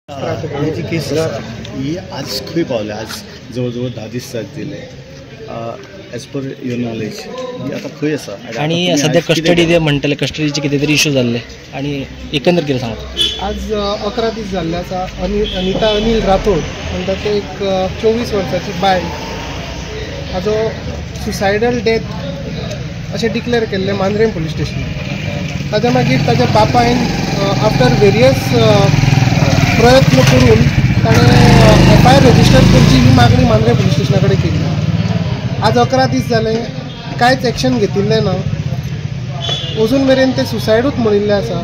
ही केस ही आज खंय पावल्या आज जवळ 10 दीस जातले एज पर युअर नॉलेज ही आता खंय आसा आणि सध्या कस्टडी दे म्हणटले कस्टडीचे कितें तरी इश्यू जाल्ले आणि एकंदर कितें सांगता आज 11 दीस जाल्ले आसा अनिता अनिल राठोड म्हणटा ते एक 24 वर्साची बायल हाजो सुसायडल डेथ अशें डिक्लेअर केल्लें मांद्रेम पुलीस स्टेशन। ताज्या मागीर ताज्या बापायन आफ्टर वेरियस प्रयत्न करून ताणें FIR रजिस्टर करची ही मागणी मांद्रे पुलीस स्टेशना कडेन केली। आज 11 दीस जाले कांयच एक्शन घेतिल्लें ना, अजून मेरेन ते सुसायडूच म्हणिल्ले आसा।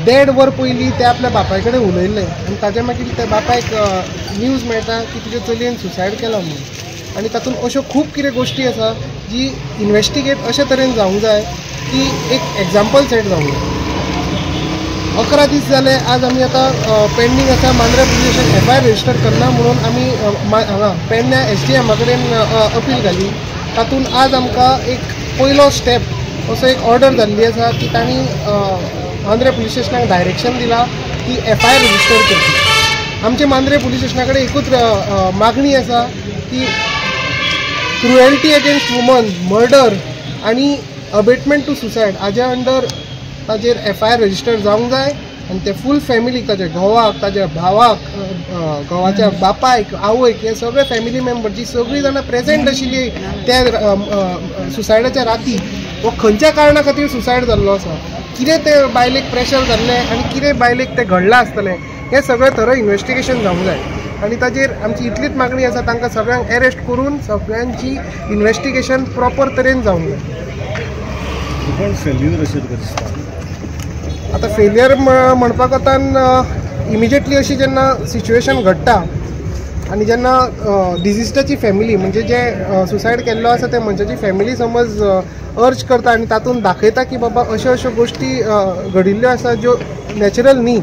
1.5 वर पयलीं ते आपल्या बापाय कडेन उलयल्ले आनी ताज्या मागीर त्या बापायक न्यूज मेळटा की तुज्या चलयेन सुसायड केला म्हणून। आनी तातूंत अश्यो खूब कितें गोश्टी आसा जी इन्वेस्टिगेट अशे तरेन जावंक जाय की एक एग्जाम्पल सेट जावंक जाय। 11 दीस जाले आज आमी आतां पेंडींग आसा Mandrem police station FIR register करना म्हणून आमी हांगा पेडण्या SDM कडेन अपील घाली। तातूंत आज आमकां एक पयलो स्टेप असो एक ऑर्डर जाल्ली आसा की तांणी मांद्रे पुलीस स्टेशनाक डायरेक्शन दिला की FIR रजिस्टर करची। आमचे मांद्रे पुलीस स्टेशना कडेन एकूच मागणी आसा की क्रुएल्टी अगेन्स्ट वुमन, मर्डर आनी अबेटमेंट टू सुसायड हाज्या अंडर ताजेर FIR रजिस्टर जावंक जाय आनी ते फूल फॅमिलीक ताज्या घोवाक, ताज्या भावाक, घोवाच्या बापायक, आवयक हे सगळे फॅमिली मेंबर जी सगळीं जाणां प्रेजेंट आशिल्ली त्या सुसायडाच्या राती वो खंयच्या कारणा खातीर सुसायड जाल्लो आसा, कितें ते बायलेक प्रेशर जाल्लें आनी कितें बायलेक ते घडलां आसतलें हें सगळें थरो इन्वेस्टिगेशन जावंक जाय। आनी ताजेर आमची इतलीच मागणी आसा तांकां सगळ्यांक अरेस्ट करून सगळ्यांची इन्वेस्टिगेशन प्रॉपर तरेन जावंक जाय। पण फेल्युअर अशें तुका दिसता? आतां फेलियर म्हणपाक आतां इमिजिएटली अशी जेन्ना सिच्युएशन घडटा आनी जेन्ना डिजिस्टाची फॅमिली म्हणजे जे सुसायड केल्लो आसा त्या मनशाची फॅमिली समज अर्ज करता आनी तातूंत दाखयता की बाबा अश्यो अश्यो गोश्टी घडिल्ल्यो आसा ज्यो नॅचरल न्ही,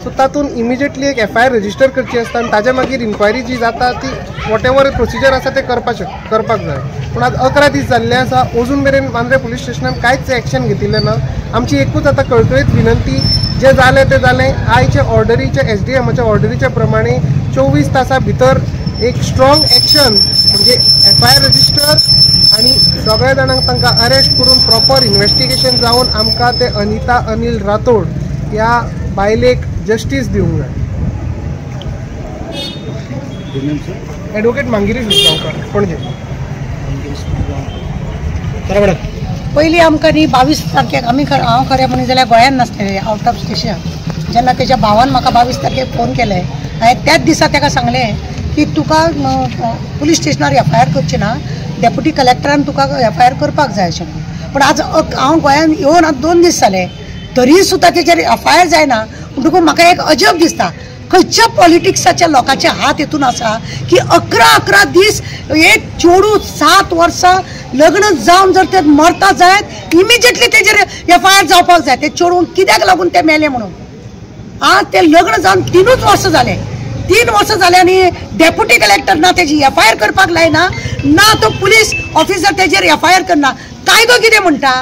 सो तातूंत इमिजिएटली एक FIR रजिस्टर करची आसता आनी ताज्या मागीर इन्क्वायरी जी जाता ती वॉट एवर प्रोसिजर आसा ते करपाक जाय। पूण आज 11 दीस जाल्ले आसा, अजून मेरेन मांद्रे पुलीस स्टेशनान कांयच एक्शन घेतिल्लें ना। आमची एकूच आतां कळकळीत विनंती, जे जालें तें जालें, आयच्या ऑर्डरीच्या SDMच्या ऑर्डरीच्या प्रमाणे 24 तासा भितर एक स्ट्रॉंग एक्शन म्हणजे FIR रजिस्टर आनी सगळ्या जाणांक तांकां अरेस्ट करून प्रॉपर इन्वेस्टिगेशन जावन आमकां ते अनिता अनिल राठोड ह्या बायलेक जस्टीस दिवंक जाय। एडवोकेट मांगिरी सुस्गांवकर, पणजे। पयलीं आमकां न्ही 22 तारखेक हांव खरें म्हणून जाल्यार गोंयांत नासलें, आउट ऑफ स्टेशन। जेन्ना तेज्या भावान म्हाका 22 तारखेक फोन केले, हांवें त्याच दिसा ताका सांगलें की तुका पुलीस स्टेशनार FIR करची ना, डेप्युटी कलेक्टरान तुका FIR करपाक जाय अशें म्हणून। पूण आज हांव गोंयांत येवन आज 2 दीस जाले तरी सुद्दां तेजेर FIR जायना म्हणटकूच म्हाका एक अजब दिसता खंयच्या पॉलिटिक्साच्या लोकांचे हात हितून आसा की 11 दीस एक चेडूं 7 वर्सां लग्न जावन जर ते मरता जायत इमिजिएटली तेजेर FIR जावपाक जाय। ते चेडूं कित्याक लागून ते मेले म्हणून आज ते लग्न जावन 3 वर्सां जाले, 3 वर्सां जाले आनी डेप्युटी कलेक्टर ना तेजी FIR करपाक लायना ना तो पुलीस ऑफिसर तेजेर FIR करना। कायदो कितें म्हणटा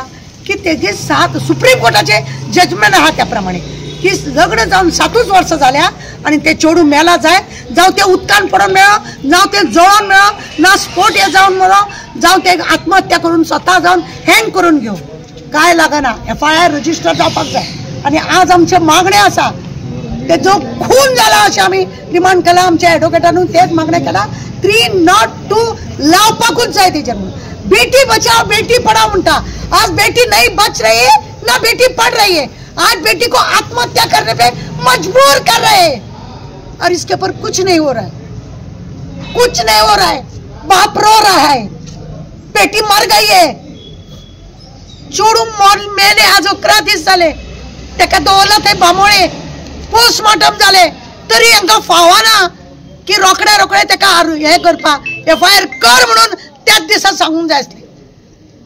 की तेजे 7 सुप्रीम कोर्टाचे जजमेंट आहा त्या प्रमाणे की लग्न जावन 7 वर्सां जाल्या आनी ते चेडूं मेला जाय, जावं ते उदकान पडून मेळो, जावं ते जळोन मेळो, ना स्पोट हे जावन मेळो, जावं ते आत्महत्या करून स्वता जावन हँग करून घेवं, काय लागना FIR रजिस्टर जावपाक जाय। आनी आज आमचे मागणे आसा ते जो खून जाला अशें आमी डिमांड केला, आमच्या एडवोकेटानूय तेच मागणें केला 302 लावपाकूच जाय तेजेर म्हणून। बेटी बचाओ बेटी पढ़ाओ म्हणटा, आज बेटी नहीं बच रही है ना बेटी पढ़ रही है, आज बेटी को आत्महत्या करने पे मजबूर कर रहे हैं और इसके ऊपर कुछ नहीं हो रहा है, कुछ नहीं हो रहा है। बाप रो रहा है, बेटी मर गई है, चोडू मेले आज 11 दीस जाले, तेका दवरला थंय बांबोळे, पोस्टमॉर्टम जाले तरी हांकां फावना की रोखडे तेका हे करपाक FIR कर म्हणून त्याच दिसा सांगूंक जाय आसलें।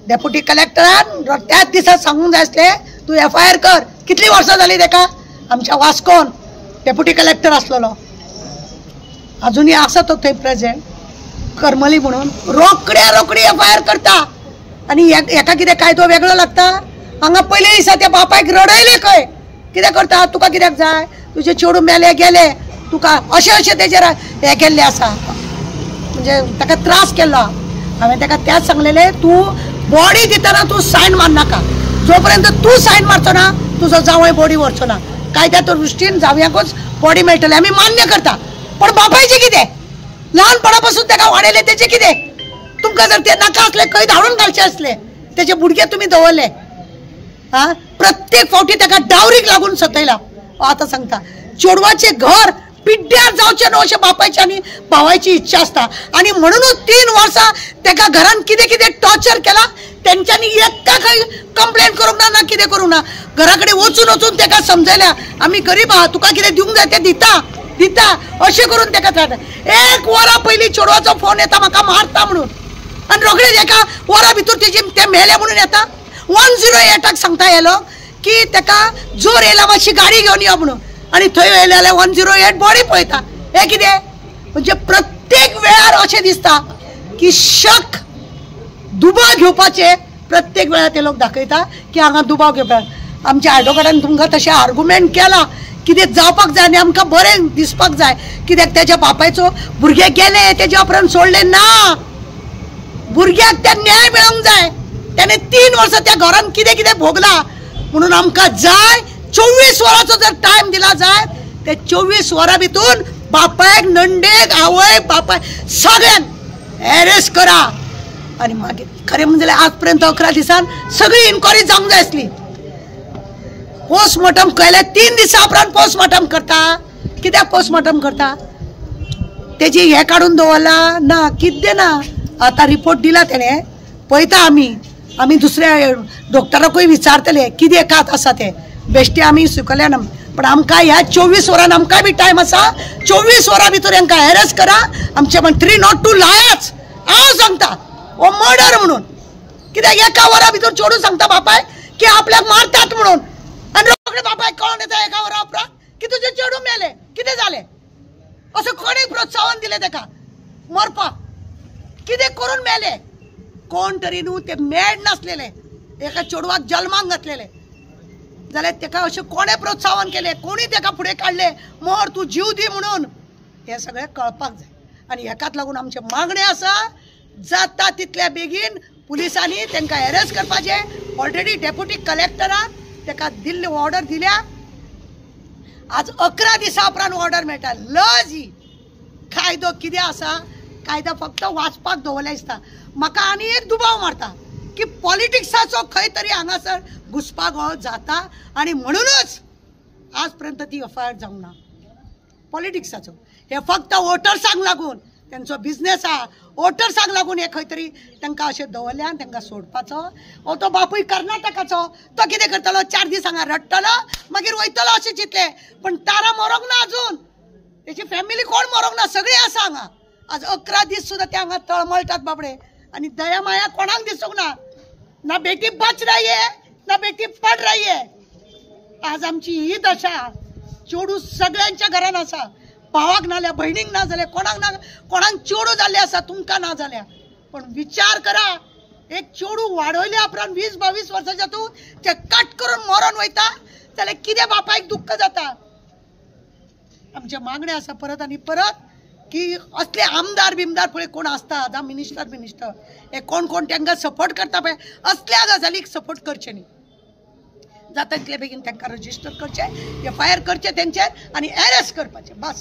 डेप्युटी कलेक्टरान त्याच दिसा सांगूंक जाय आसलें तूं FIR कर। कितली वर्सां जाली तेका? आमच्या वास्कोन डेप्युटी कलेक्टर आसलेलो, अजुनूय आसा तो थंय प्रेजेंट, करमली म्हणून रोखडी FIR करता आनी हेका कितें कायदो वेगळो लागता? हांगा पयले दिसा त्या बापायक रडयले खंय कितें करता तुका कित्याक जाय तुजे चेडू मेले गेले तुका अशें तेजेर हे केल्लें आसा म्हणजे ताका त्रास केल्लो हांवें ताका तेंच सांगलेलें तूं बॉडी दितना तूं सायन मारनाका जोपर्यंत तूं सायन मारचो ना तुजो जावय बॉडी व्हरचो ना कायद्या दृश्टीन जावयाकूच बॉडी मेळटली आमी मान्य करता पण बापायचें कितें ल्हानपणा पासून ताका वाडयलें तेचें कितें तुमकां जर ते नाका आसले खंय धाडून घालचे आसले तेजे बुडगे तुमी दवरले हा प्रत्येक फावटी ताका डावरीक लागून सतयला आतां सांगता चेडवाचें घर पिड्ड्यार जावचें न्हू अशें बापायची आनी भावायची इच्छा आसता आनी म्हणूनच 3 वर्सां ताका घरान कितें कितें टॉर्चर केला तेंच्यांनी एक्का खंय कंप्लेंट करूंक ना कितें करूंक ना घरा कडेन वचून ताका समजयल्या आमी गरीब आहा तुका कितें दिवंक जाय तें दिता अशें करून ताका धाडटा 1 वरा पयलीं चेडवाचो फोन येता म्हाका मारता म्हणून आनी रोखडेच एका वरा भितर ते मेले म्हणून येता 108 सांगता येलो की ताका जोर येयला मातशी गाडी घेवन यो म्हणून आनी थंय येयले जाल्यार 108 बॉडी पळयता हे कितें म्हणजे प्रत्येक वेळार अशें दिसता की शक दुबाव घेवपाचे प्रत्येक वेळार ते लोक दाखयता की हांगा दुबाव घेवपाक आमच्या एडवोकेटान तुमकां तशें आर्ग्युमेंट केला कितें जावपाक जाय आनी आमकां बरें दिसपाक जाय कित्याक तेज्या बापायचो भुरगे गेले तेज्या उपरांत सोडले ना भुरग्याक ते न्याय मेळोंक जाय त्याने 3 वर्सां त्या घरान कितें कितें भोगला म्हणून आमकां जाय 24 वरांचो जर टायम दिला जाय ते 24 वरां भितून बापायक नंडेक आवय बापाय सगळ्यांक अरेस्ट करा आनी मागीर खरें म्हणजे आज पर्यंत 11 दिसान सगळी इन्क्वायरी जावंक जाय आसली पोस्टमॉर्टम केले 3 दिसां उपरांत पोस्टमॉर्टम करता कित्याक पोस्टमॉर्टम करता तेजी हे काडून दवरला ना कितें ना आता रिपोर्ट दिला तेणे पळयता आमी दुसऱ्या डॉक्टराकूय विचारतले कितें कात आसा ते बेश्टे आमी सुकल्या ना पण आमकां ह्या 24 वरान आमकां बी टायम आसा 24 वरां भितर हांकां अरेस्ट करा आमचे म्हण 302 लायच हांव सांगता हो मर्डर म्हणून कित्याक एका वरा भितर चेडू सांगता बापाय की आपल्याक मारतात म्हणून आनी रोखडे बापाय कळोन येता एका वरा उपरांत की तुजे चेडू मेले कितें जालें असं कोणी प्रोत्साहन दिलें ताका मरपाक कितें करून मेले कोण तरी न्हू ते मेड नासलेले एका चेडवाक जल्माक घातलेले जाल्यार ताका अशें कोणें प्रोत्साहन केलें कोणी ताका फुडें काडलें मोर तूं जीव दी म्हणून हें सगळें कळपाक जाय आनी हेकाच लागून आमचे मागणें आसा जाता तितल्या बेगीन पुलिसांनी तांकां अरेस्ट करपाचें ऑलरेडी डेप्युटी कलेक्टरान ताका दिल्ली ऑर्डर दिल्या आज 11 दिसां उपरांत ऑर्डर मेळटा लज ही कायदो कितें आसा कायदा फक्त वाचपाक दवरले दिसता म्हाका आनी एक दुबाव मारता की पॉलिटिक्साचो खंय तरी हांगासर घुसपागोळ जाता आनी म्हणूनच आज पर्यंत ती एफआयआर जावंक ना पॉलिटिक्साचो हे फक्त वोटर्सांक लागून तेंचो बिझनेस आहा वोटर्सांक लागून हे खंय तरी तांकां अशें दवरल्या तांकां सोडपाचो हो तो बापूय कर्नाटकाचो तो कितें करतलो 4 दीस हांगा रडटलो मागीर वयतलो अशें चिंतलें पण तारा मरोंक ना अजून तेची फॅमिली कोण मरोंक ना सगळीं आसा हांगा आज 11 दीस सुद्दां ते हांगा तळमळटात बाबडे आनी दया माया कोणाक दिसूंक ना ना बेटी बच रही है ना बेटी पड रही है आज आमची ही दशा चेडू सगळ्यांच्या घरान आसा भावाक नाल्या भयणीक ना जाल्यार कोणाक चेडू जाल्ले आसा तुमकां ना जाल्या पण विचार करा एक चेडू वाडयल्या उपरांत 20-22 वर्साच्या तूं ते कट करून मरोन वयता जाल्यार कितें बापायक दुख्ख जाता आमचे मागणे आसा परत आनी परत की असले आमदार बिमदार पळय कोण आसता जावं मिनिस्टर हे कोण तांकां सपोर्ट करता पळय असल्या गजालीक सपोर्ट करचे न्ही जाता तितले बेगीन तांकां रजिस्टर करचे एफआयआर करचे तेंचेर आनी अरेस्ट करपाचे बस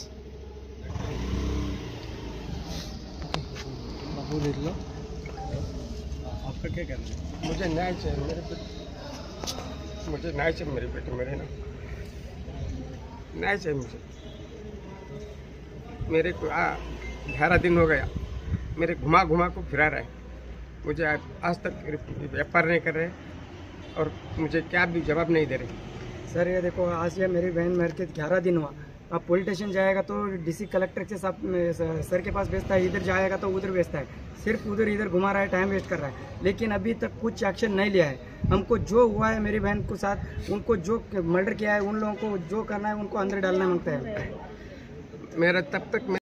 आपका क्या कहना है? मुझे न्याय चाहिए मेरे बेटे मेरे ना न्याय चाहिए मुझे मेरे को 11 दिन हो गया मेरे घुमा को फिरा रहा है मुझे आज तक एफआईआर नहीं कर रहे और मुझे क्या भी जवाब नहीं दे रहे सर। ये देखो आज ये मेरी बहन मर के 11 दिन हुआ अब पुलिस स्टेशन जाएगा तो डीसी कलेक्टर के साथ सर के पास भेजता है इधर जाएगा तो उधर भेजता है सिर्फ उधर इधर घुमा रहा है टाइम वेस्ट कर रहा है लेकिन अभी तक कुछ एक्शन नहीं लिया है। हमको जो हुआ है मेरी बहन के साथ उनको जो मर्डर किया है उन लोगों को जो करना है उनको अंदर डालना मांगता है। मेरा तब तक